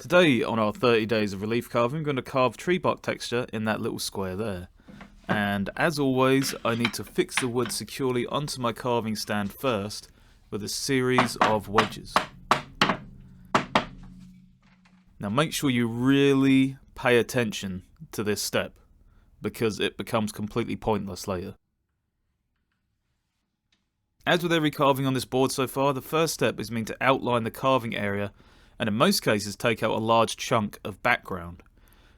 Today on our 30 days of relief carving, I'm going to carve tree bark texture in that little square there. And as always, I need to fix the wood securely onto my carving stand first with a series of wedges. Now make sure you really pay attention to this step, because it becomes completely pointless later. As with every carving on this board so far, the first step is meant to outline the carving area and in most cases take out a large chunk of background.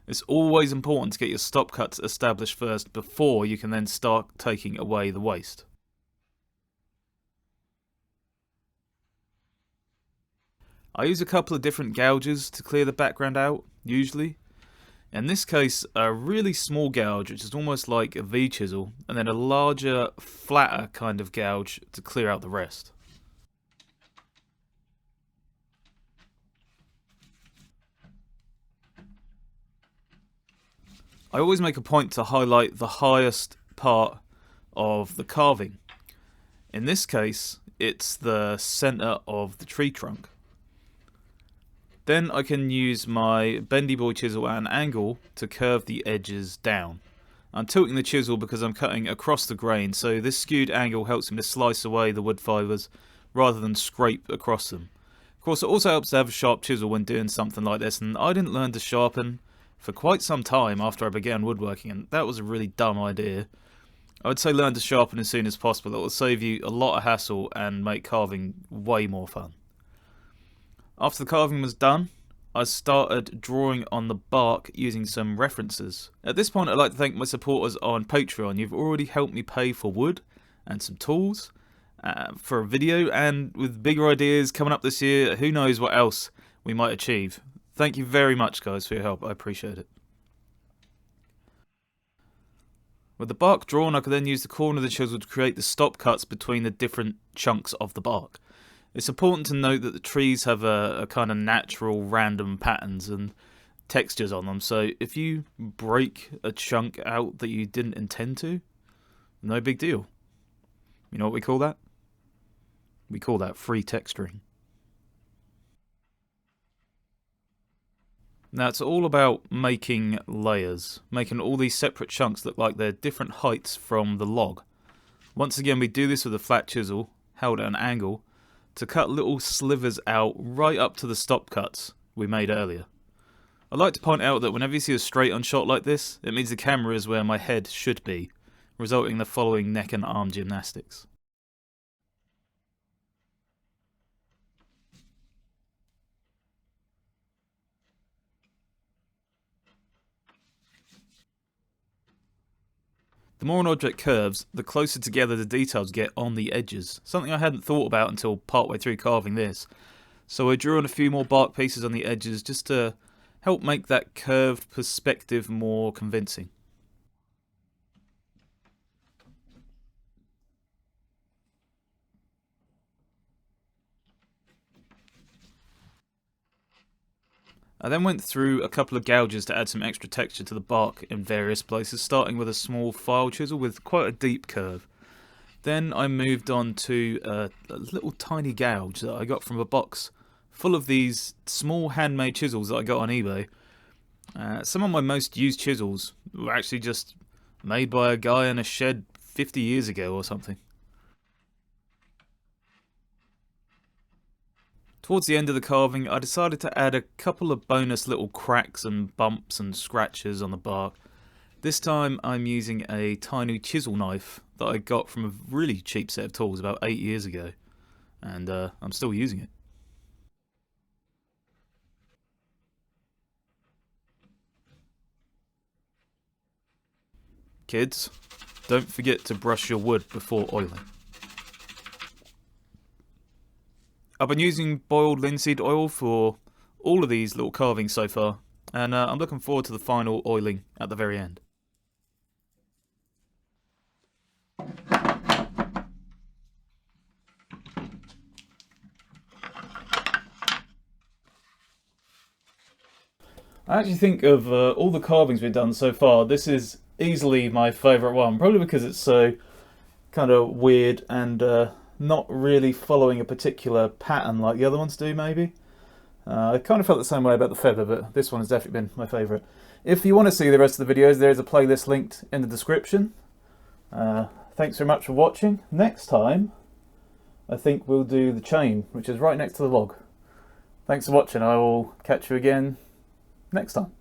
It's always important to get your stop cuts established first before you can then start taking away the waste. I use a couple of different gouges to clear the background out, usually. In this case, a really small gouge, which is almost like a V-chisel, and then a larger, flatter kind of gouge to clear out the rest. I always make a point to highlight the highest part of the carving. In this case, it's the center of the tree trunk. Then I can use my bendy boy chisel at an angle to curve the edges down. I'm tilting the chisel because I'm cutting across the grain, so this skewed angle helps me to slice away the wood fibers rather than scrape across them. Of course, it also helps to have a sharp chisel when doing something like this, and I didn't learn to sharpen for quite some time after I began woodworking, and that was a really dumb idea. I would say learn to sharpen as soon as possible. It will save you a lot of hassle and make carving way more fun. After the carving was done, I started drawing on the bark using some references. At this point, I'd like to thank my supporters on Patreon. You've already helped me pay for wood and some tools for a video, and with bigger ideas coming up this year, who knows what else we might achieve. Thank you very much, guys, for your help. I appreciate it. With the bark drawn, I could then use the corner of the chisel to create the stop cuts between the different chunks of the bark. It's important to note that the trees have a kind of natural random patterns and textures on them, so if you break a chunk out that you didn't intend to, no big deal. You know what we call that? We call that free texturing. Now it's all about making layers, making all these separate chunks look like they're different heights from the log. Once again, we do this with a flat chisel, held at an angle, to cut little slivers out right up to the stop cuts we made earlier. I'd like to point out that whenever you see a straight on shot like this, it means the camera is where my head should be, resulting in the following neck and arm gymnastics. The more an object curves, the closer together the details get on the edges, something I hadn't thought about until partway through carving this. So I drew on a few more bark pieces on the edges just to help make that curved perspective more convincing. I then went through a couple of gouges to add some extra texture to the bark in various places, starting with a small file chisel with quite a deep curve. Then I moved on to a little tiny gouge that I got from a box full of these small handmade chisels that I got on eBay. Some of my most used chisels were actually just made by a guy in a shed 50 years ago or something. Towards the end of the carving, I decided to add a couple of bonus little cracks and bumps and scratches on the bark. This time I'm using a tiny chisel knife that I got from a really cheap set of tools about 8 years ago, and I'm still using it. Kids, don't forget to brush your wood before oiling. I've been using boiled linseed oil for all of these little carvings so far, and I'm looking forward to the final oiling at the very end. I actually think of all the carvings we've done so far, this is easily my favourite one, probably because it's so kind of weird and not really following a particular pattern like the other ones do, maybe. I kind of felt the same way about the feather, but this one has definitely been my favourite. If you want to see the rest of the videos, there is a playlist linked in the description. Thanks very much for watching. Next time, I think we'll do the chain, which is right next to the log. Thanks for watching. I will catch you again next time.